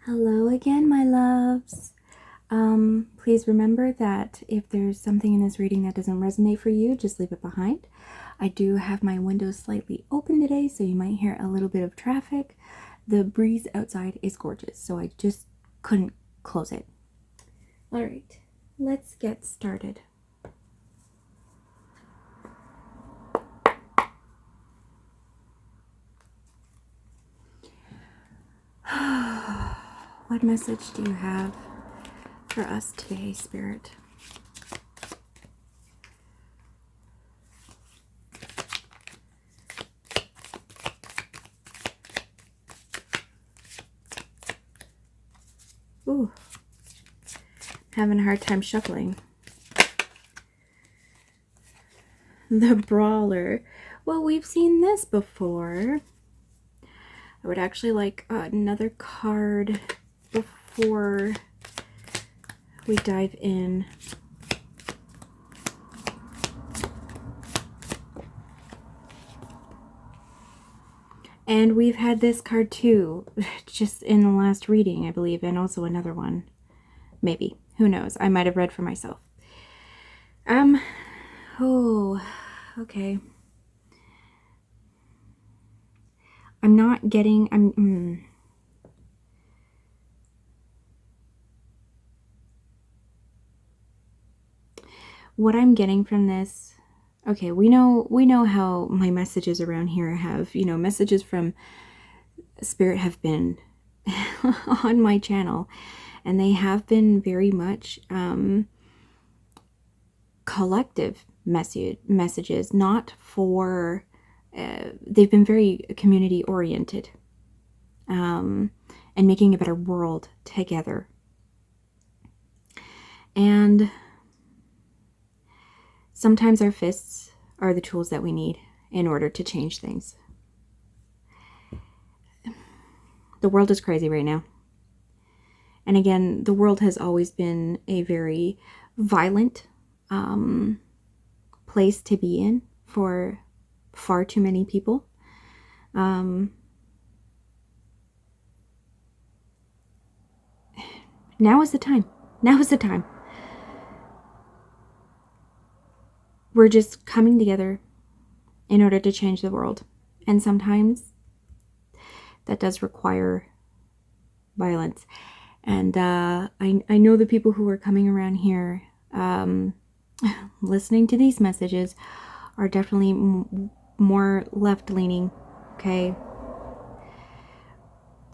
Hello again, my loves. Please remember that if there's something in this reading that doesn't resonate for you, just leave it behind. I do have my windows slightly open today, so you might hear a little bit of traffic. The breeze outside is gorgeous, so I just couldn't close it. All right, let's get started. What message do you have for us today, Spirit? Ooh, having a hard time shuffling. The Brawler. Well, we've seen this before. I would actually like another card before we dive in. And we've had this card too, just in the last reading, I believe, and also another one. Maybe. Who knows? I might have read for myself. Oh, okay. I'm not getting, what I'm getting from this, okay, we know how my messages around here have, messages from Spirit have been on my channel, and they have been very much collective messages, not for, they've been very community oriented, and making a better world together. And sometimes our fists are the tools that we need in order to change things. The world is crazy right now. And again, the world has always been a very violent place to be in for far too many people. Now is the time. Now is the time. We're just coming together in order to change the world. And sometimes that does require violence. And I know the people who are coming around here listening to these messages are definitely more left-leaning, okay?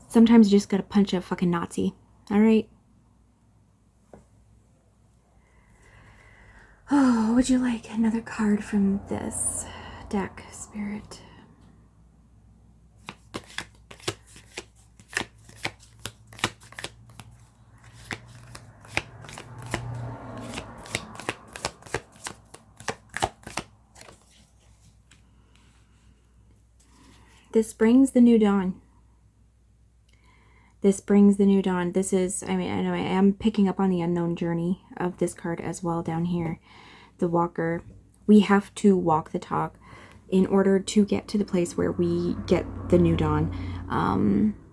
Sometimes you just gotta punch a fucking Nazi, all right? Oh, would you like another card from this deck, Spirit? This brings the new dawn. This brings the new dawn. This is, I know I am picking up on the unknown journey of this card as well down here. The walker. We have to walk the talk in order to get to the place where we get the new dawn.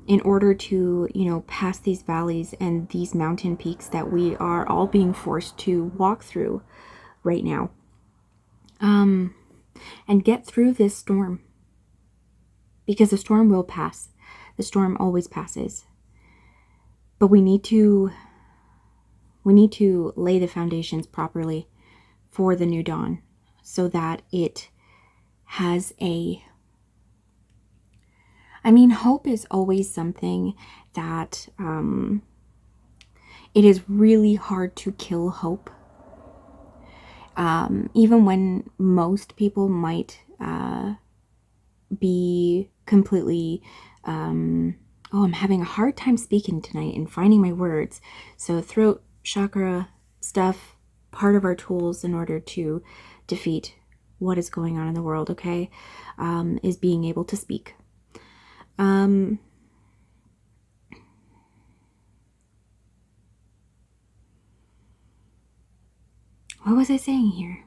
In order to, pass these valleys and these mountain peaks that we are all being forced to walk through right now. And get through this storm. Because the storm will pass. The storm always passes. But we need to lay the foundations properly for the new dawn so that it has hope is always something that it is really hard to kill hope. Even when most people might be completely I'm having a hard time speaking tonight and finding my words. So throat chakra stuff, part of our tools in order to defeat what is going on in the world, okay, is being able to speak. What was I saying here?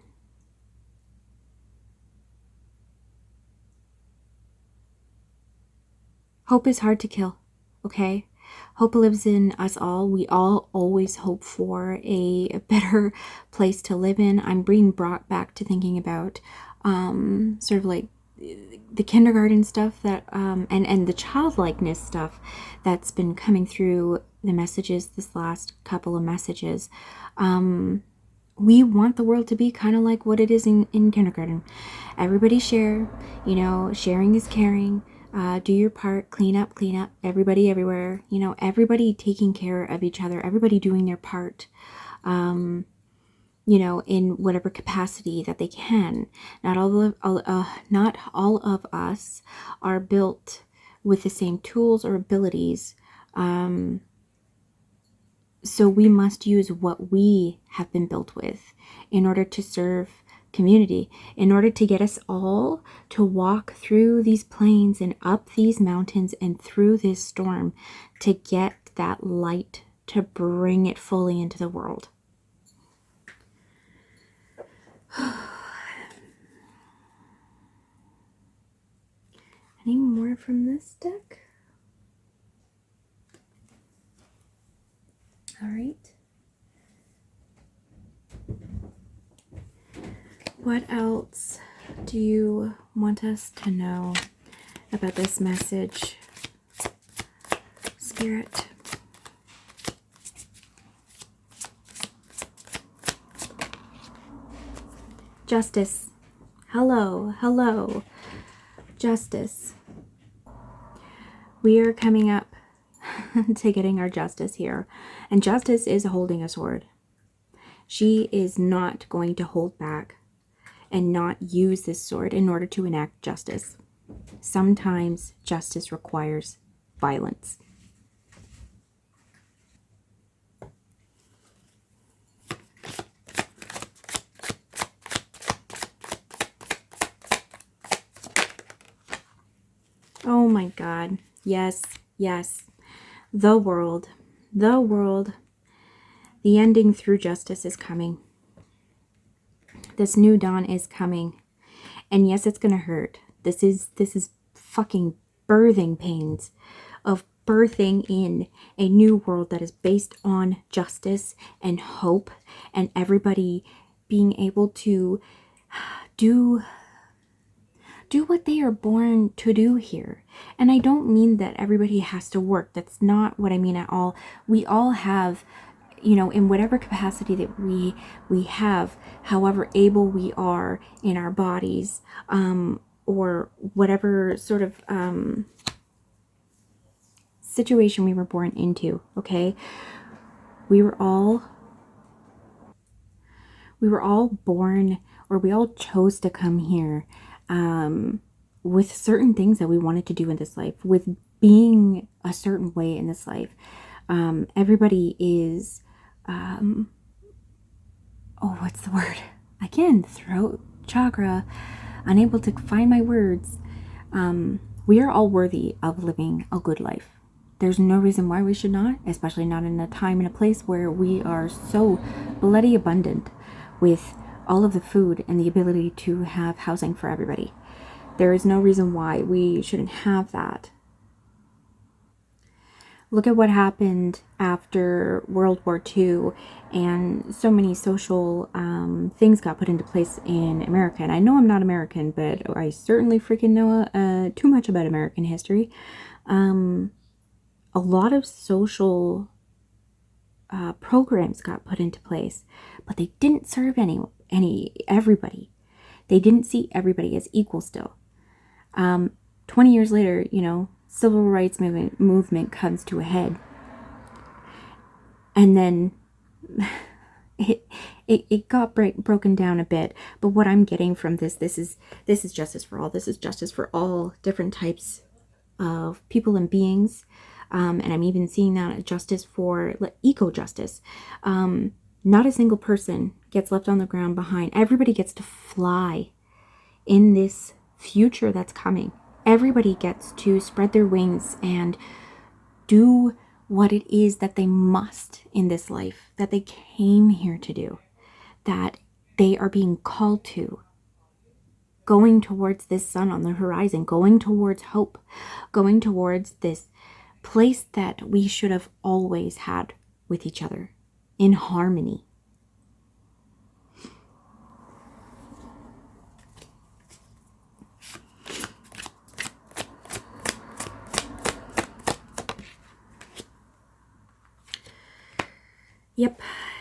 Hope is hard to kill, okay? Hope lives in us all. We all always hope for a better place to live in. I'm being brought back to thinking about sort of like the kindergarten stuff that and the childlikeness stuff that's been coming through the messages this last couple of messages. We want the world to be kind of like what it is in kindergarten. Everybody share, you know, sharing is caring. Do your part, clean up, everybody everywhere, you know, everybody taking care of each other, everybody doing their part, you know, in whatever capacity that they can. Not all of us are built with the same tools or abilities. So we must use what we have been built with in order to serve community, in order to get us all to walk through these plains and up these mountains and through this storm to get that light, to bring it fully into the world. Any more from this deck? All right. What else do you want us to know about this message, Spirit? Justice. Hello, hello. Justice. We are coming up to getting our justice here. And justice is holding a sword. She is not going to hold back and not use this sword in order to enact justice. Sometimes justice requires violence. Oh my God. Yes, yes. The world, the ending through justice is coming. This new dawn is coming. And yes, it's going to hurt. This is fucking birthing pains of birthing in a new world that is based on justice and hope and everybody being able to do what they are born to do here. And I don't mean that everybody has to work. That's not what I mean at all. We all have, you know, in whatever capacity that we have, however able we are in our bodies, or whatever sort of situation we were born into, okay? We were all born, or we all chose to come here with certain things that we wanted to do in this life, with being a certain way in this life. Everybody is, what's the word? Again, throat chakra, unable to find my words. We are all worthy of living a good life. There's no reason why we should not, especially not in a time and a place where we are so bloody abundant with all of the food and the ability to have housing for everybody. There is no reason why we shouldn't have that. Look at what happened after World War II, and so many social things got put into place in America. And I know I'm not American, but I certainly freaking know too much about American history. A lot of social programs got put into place, but they didn't serve everybody. They didn't see everybody as equal still. 20 years later, you know, civil rights movement comes to a head, and then it got broken down a bit. But what I'm getting from this is justice for all. This is justice for all different types of people and beings, and I'm even seeing that justice for eco-justice. Not a single person gets left on the ground behind. Everybody gets to fly in this future that's coming. Everybody gets to spread their wings and do what it is that they must in this life, that they came here to do, that they are being called to. Going towards this sun on the horizon, going towards hope, going towards this place that we should have always had with each other, in harmony.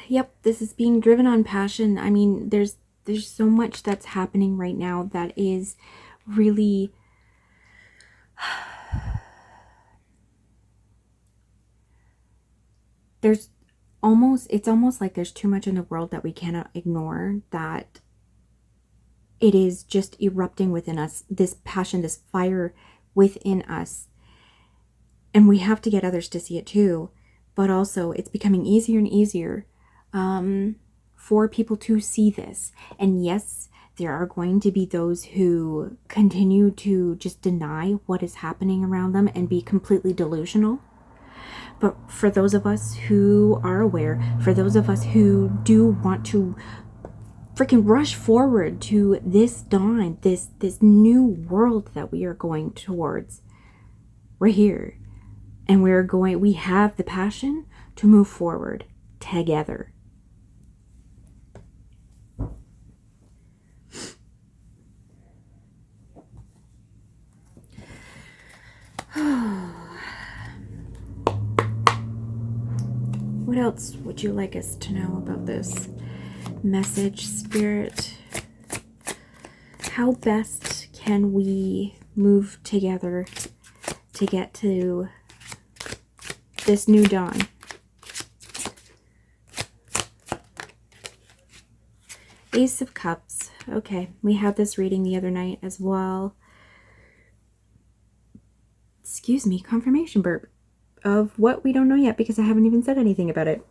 Yep, this is being driven on passion. I mean, there's so much that's happening right now that is really it's almost like there's too much in the world that we cannot ignore, that it is just erupting within us, this passion, this fire within us. And we have to get others to see it too. But also it's becoming easier and easier for people to see this. And yes, there are going to be those who continue to just deny what is happening around them and be completely delusional. But for those of us who are aware, for those of us who do want to freaking rush forward to this dawn, this new world that we are going towards, we're here. And we have the passion to move forward together. What else would you like us to know about this message, Spirit? How best can we move together to get to this new dawn? Ace of Cups. Okay, we had this reading the other night as well. Excuse me, confirmation burp of what we don't know yet, because I haven't even said anything about it.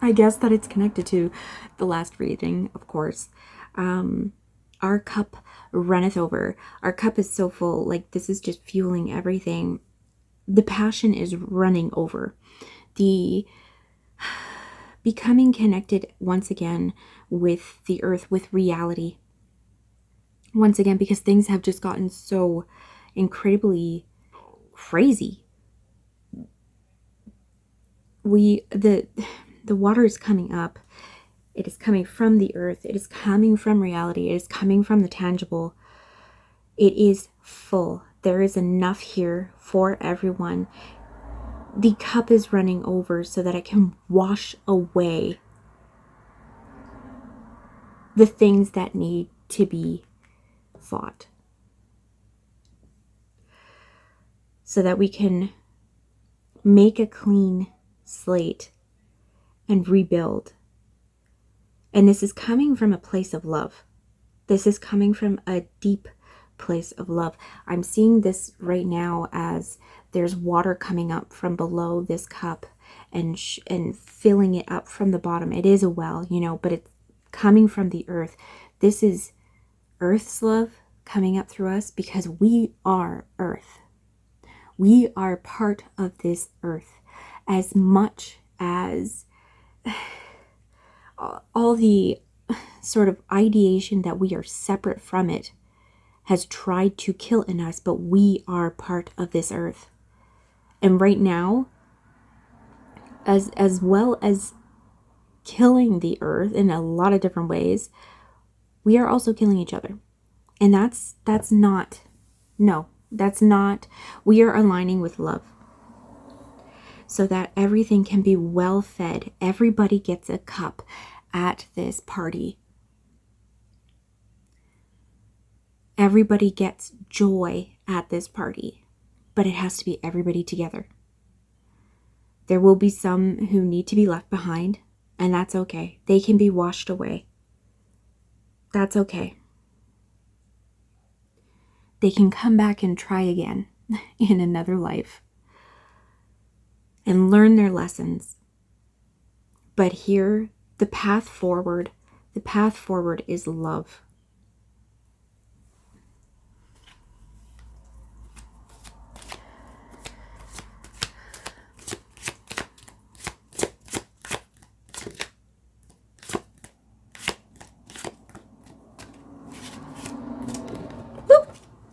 I guess that it's connected to the last reading, of course. Our cup runneth over. Our cup is so full. Like, this is just fueling everything. The passion is running over. The becoming connected once again with the earth, with reality. Once again, because things have just gotten so incredibly crazy. The water is coming up. It is coming from the earth. It is coming from reality. It is coming from the tangible. It is full. There is enough here for everyone. The cup is running over so that it can wash away the things that need to be fought. So that we can make a clean slate and rebuild. And this is coming from a place of love. This is coming from a deep place of love. I'm seeing this right now as there's water coming up from below this cup and filling it up from the bottom. It is a well, but it's coming from the earth. This is earth's love coming up through us because we are earth. We are part of this earth as much as all the sort of ideation that we are separate from it has tried to kill in us, but we are part of this earth. And right now, as well as killing the earth in a lot of different ways, we are also killing each other. And that's not, we are aligning with love so that everything can be well fed. Everybody gets a cup at this party. Everybody gets joy at this party, but it has to be everybody together. There will be some who need to be left behind, and that's okay. They can be washed away. That's okay. They can come back and try again in another life and learn their lessons. But here, the path forward is love.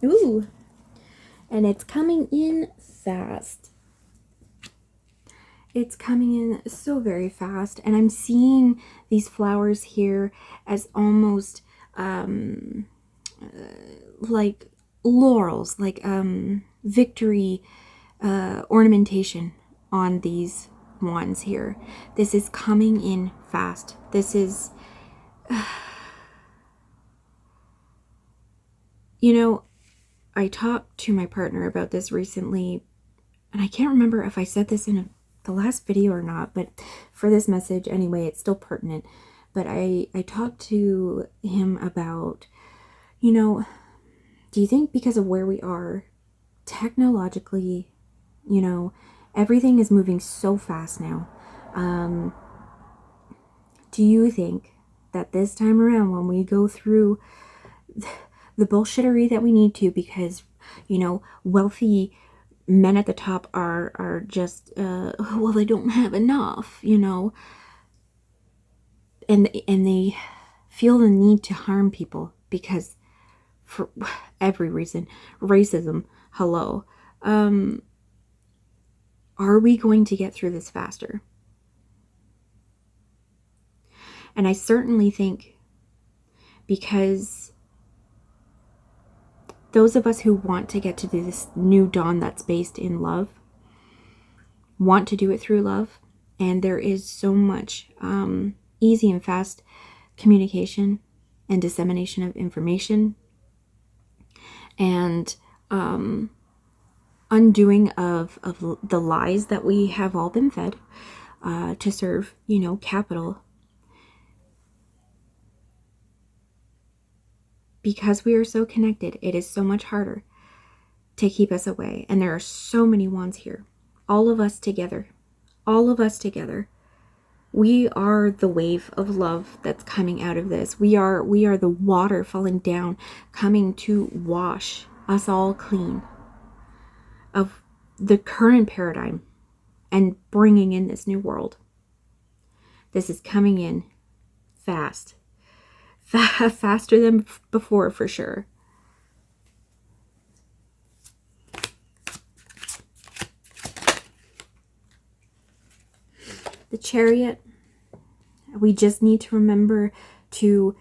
Ooh, and it's coming in fast. It's coming in so very fast, and I'm seeing these flowers here as almost like laurels, like victory ornamentation on these wands here. This is coming in fast. This is, you know, I talked to my partner about this recently, and I can't remember if I said this in the last video or not, but for this message anyway, it's still pertinent. But I talked to him about, you know, do you think because of where we are technologically, you know, everything is moving so fast now. Do you think that this time around, when we go through the bullshittery that we need to, because, you know, wealthy men at the top are just, well, they don't have enough, you know, and they feel the need to harm people because for every reason, racism, hello, are we going to get through this faster? And I certainly think, because those of us who want to get to this new dawn that's based in love, want to do it through love, and there is so much easy and fast communication and dissemination of information, and undoing of the lies that we have all been fed to serve, you know, capital. Because we are so connected, it is so much harder to keep us away. And there are so many wands here. All of us together. All of us together. We are the wave of love that's coming out of this. We are the water falling down, coming to wash us all clean of the current paradigm and bringing in this new world. This is coming in fast. Faster than before, for sure. The Chariot. We just need to remember to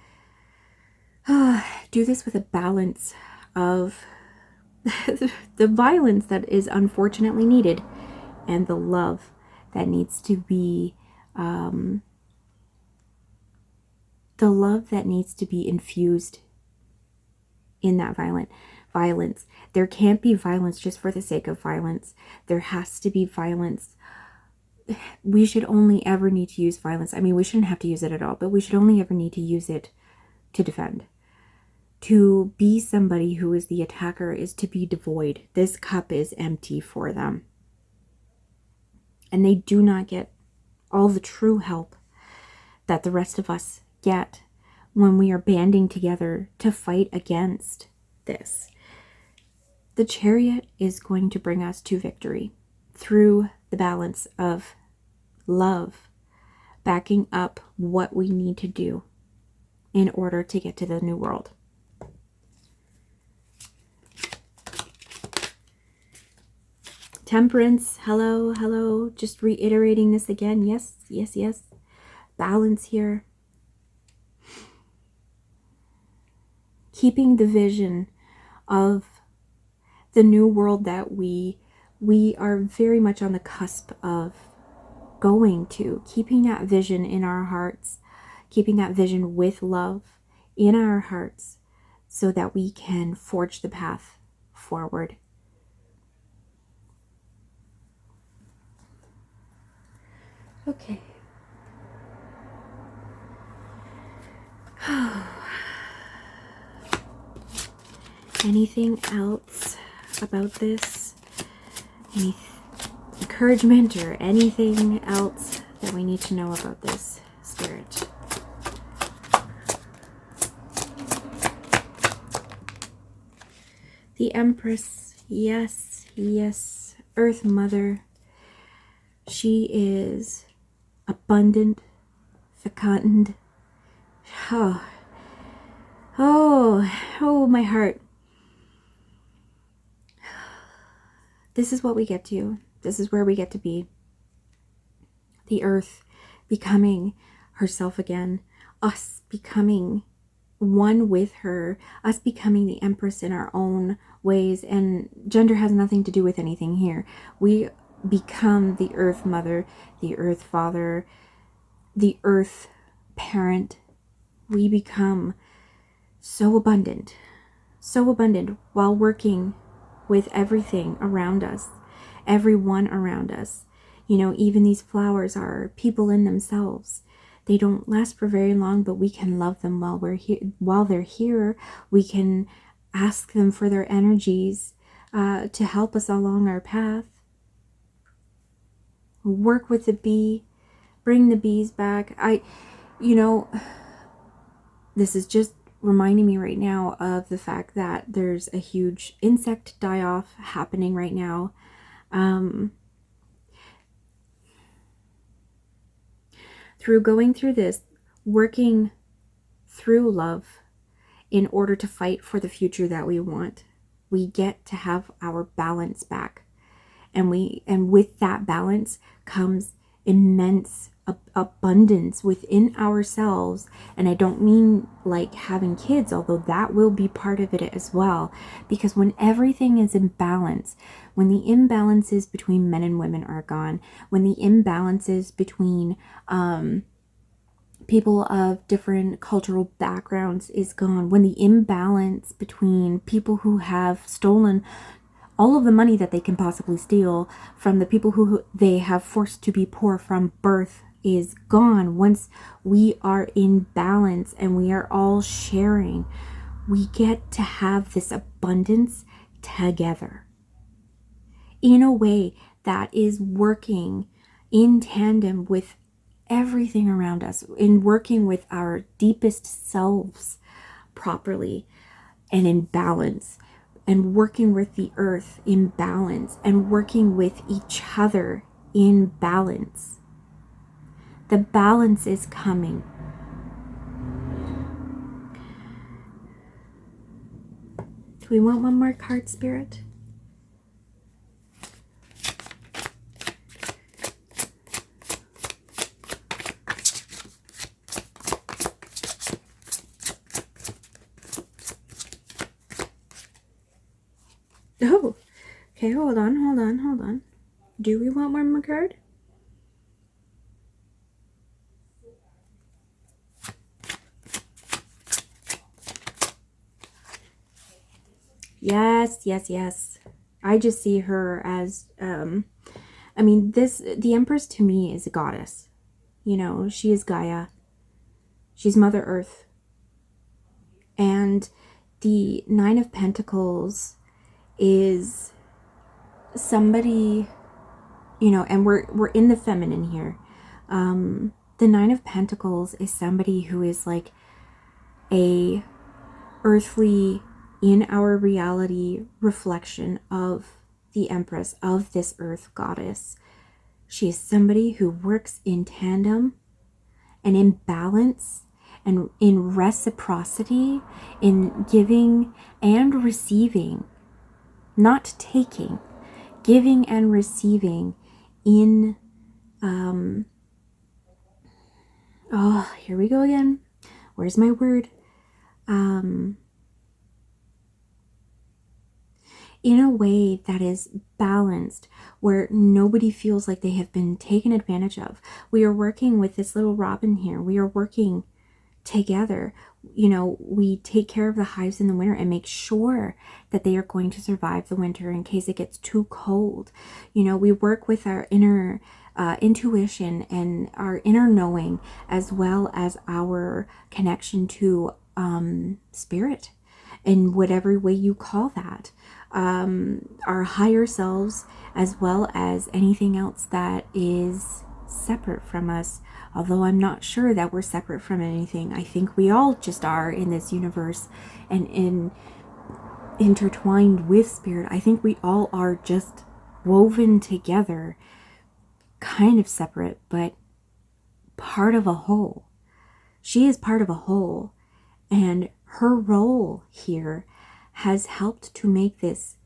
do this with a balance of the violence that is unfortunately needed and the love that needs to be infused in that violence. There can't be violence just for the sake of violence. There has to be violence. We should only ever need to use violence. I mean, we shouldn't have to use it at all, but we should only ever need to use it to defend. To be somebody who is the attacker is to be devoid. This cup is empty for them. And they do not get all the true help that the rest of us get when we are banding together to fight against this. The Chariot is going to bring us to victory through the balance of love, backing up what we need to do in order to get to the new world. Temperance, hello, hello. Just reiterating this again. Yes, yes, yes. Balance here. Keeping the vision of the new world that we are very much on the cusp of going to. Keeping that vision in our hearts. Keeping that vision with love in our hearts so that we can forge the path forward. Okay. Anything else about this? Any encouragement or anything else that we need to know about this, Spirit? The Empress. Yes, yes. Earth Mother. She is abundant, fecund. Oh, my heart. This is what we get to. This is where we get to be. the earth becoming herself again, us becoming one with her, us becoming the empress in our own ways. And gender has nothing to do with anything here. We become the earth mother, the earth father, the earth parent. We become so abundant while working with everything around us, everyone around us. You know, even these flowers are people in themselves. They don't last for very long, but we can love them while we're here. While they're here, we can ask them for their energies to help us along our path. Work with the bee, bring the bees back. You know, this is just reminding me right now of the fact that there's a huge insect die-off happening right now. Through going through this, working through love in order to fight for the future that we want, we get to have our balance back. And with that balance comes immense abundance within ourselves. And I don't mean like having kids, although that will be part of it as well. Because when everything is in balance, when the imbalances between men and women are gone, when the imbalances between people of different cultural backgrounds is gone, when the imbalance between people who have stolen all of the money that they can possibly steal from the people who they have forced to be poor from birth is gone, once we are in balance and we are all sharing, we get to have this abundance together in a way that is working in tandem with everything around us, in working with our deepest selves properly and in balance, and working with the earth in balance, and working with each other in balance. The balance is coming. Do we want one more card, Spirit? Oh, okay, hold on. Do we want one more card? Yes. I just see her as, I mean, the Empress to me is a goddess. You know, she is Gaia. She's Mother Earth. And the Nine of Pentacles is somebody, you know, and we're in the feminine here. The Nine of Pentacles is somebody who is like a earthly, in our reality reflection of the Empress, of this earth goddess. She is somebody who works in tandem and in balance and in reciprocity, in giving and receiving, not taking, giving and receiving in, oh, here we go again. Where's my word? In a way that is balanced, where nobody feels like they have been taken advantage of. We are working with this little robin here. We are working together. You know, we take care of the hives in the winter and make sure that they are going to survive the winter in case it gets too cold. You know, we work with our inner intuition and our inner knowing, as well as our connection to spirit, in whatever way you call that. Our higher selves, as well as anything else that is separate from us. Although I'm not sure that we're separate from anything. I think we all just are in this universe and intertwined with spirit. I think we all are just woven together, kind of separate, but part of a whole. She is part of a whole, and her role here has helped to make this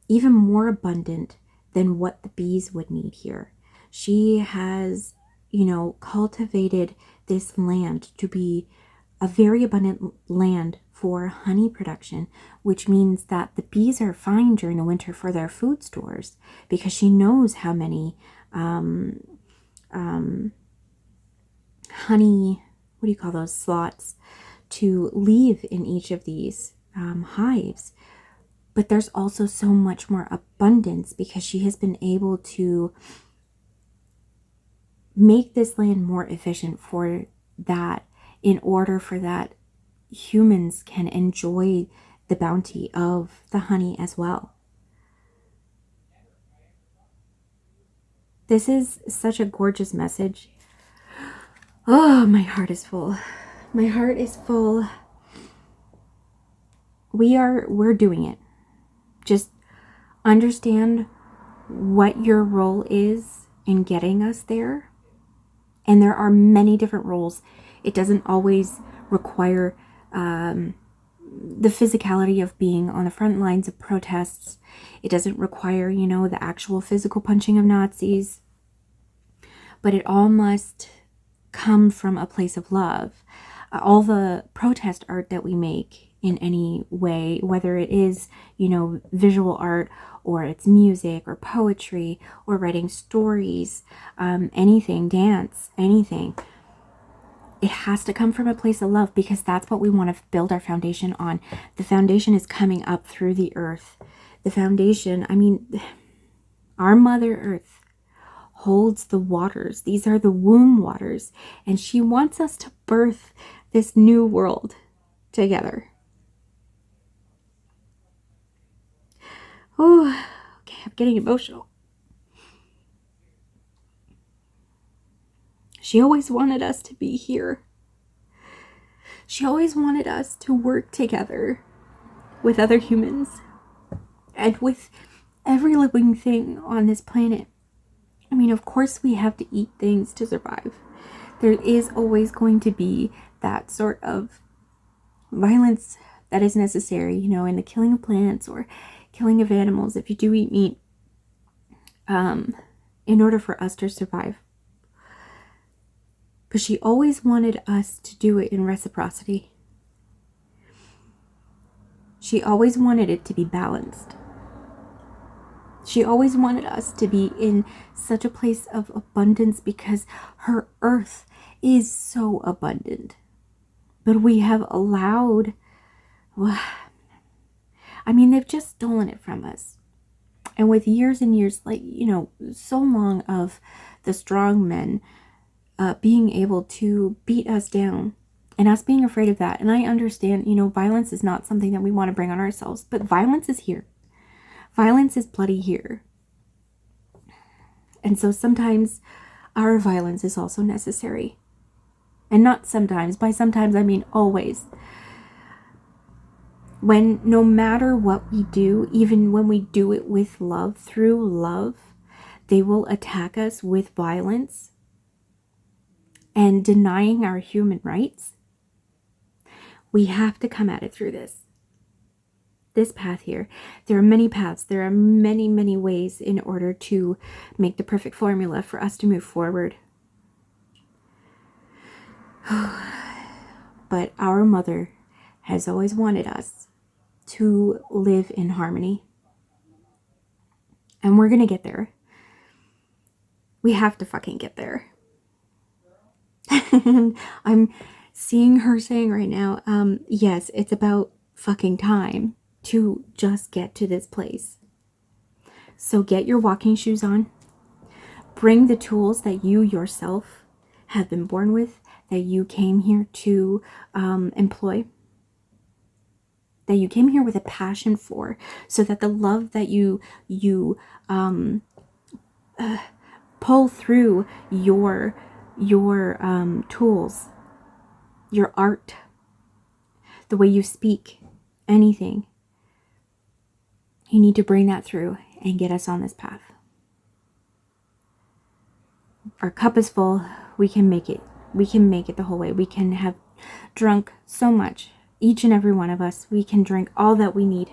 even more abundant than what the bees would need here. She has you know, cultivated this land to be a very abundant land for honey production, which means that the bees are fine during the winter for their food stores, because she knows how many honey, what do you call those, slots to leave in each of these hives. But there's also so much more abundance because she has been able to make this land more efficient for that, in order for that humans can enjoy the bounty of the honey as well. This is such a gorgeous message. Oh, my heart is full. My heart is full. We're doing it. Just understand what your role is in getting us there. And there are many different roles. It doesn't always require the physicality of being on the front lines of protests. It doesn't require, you know, the actual physical punching of Nazis. But it all must come from a place of love. All the protest art that we make in any way, whether it is, you know, visual art, or it's music or poetry or writing stories, anything, dance, anything, it has to come from a place of love, because that's what we want to build our foundation on. The foundation is coming up through the earth. The foundation, I mean, our Mother Earth holds the waters. These are the womb waters, and she wants us to birth this new world together. Oh, okay, I'm getting emotional. She always wanted us to be here. She always wanted us to work together with other humans and with every living thing on this planet. I mean, of course we have to eat things to survive. There is always going to be that sort of violence that is necessary, you know, in the killing of plants or killing of animals, if you do eat meat, in order for us to survive. But she always wanted us to do it in reciprocity. She always wanted it to be balanced. She always wanted us to be in such a place of abundance, because her earth is so abundant. But we have allowed, I mean, they've just stolen it from us. And with years and years, like, you know, so long of the strong men being able to beat us down, and us being afraid of that. And I understand, you know, violence is not something that we want to bring on ourselves, but violence is here. Violence is bloody here. And so sometimes our violence is also necessary. And not sometimes. By sometimes, I mean always. When no matter what we do, even when we do it with love, through love, they will attack us with violence and denying our human rights. We have to come at it through this path here. There are many paths. There are many, many ways in order to make the perfect formula for us to move forward. But our mother has always wanted us to live in harmony. And we're going to get there. We have to fucking get there. I'm seeing her saying right now, yes, it's about fucking time to just get to this place. So get your walking shoes on. Bring the tools that you yourself have been born with, that you came here to employ, that you came here with a passion for, so that the love that you pull through your tools, your art, the way you speak, anything, you need to bring that through and get us on this path. Our cup is full. We can make it. We can make it the whole way. We can have drunk so much. Each and every one of us, we can drink all that we need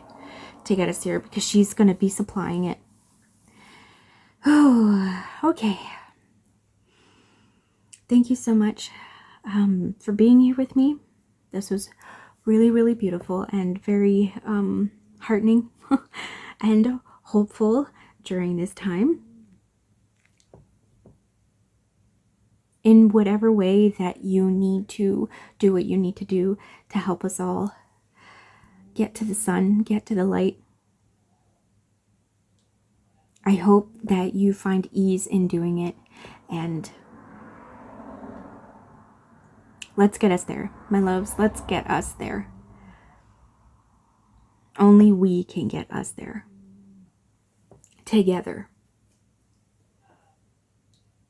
to get us here, because she's going to be supplying it. Oh, okay. thank you so much for being here with me. This was really, really beautiful and very heartening and hopeful during this time. In whatever way that you need to do what you need to do to help us all get to the sun, get to the light. I hope that you find ease in doing it, and let's get us there, my loves. Let's get us there. Only we can get us there. Together.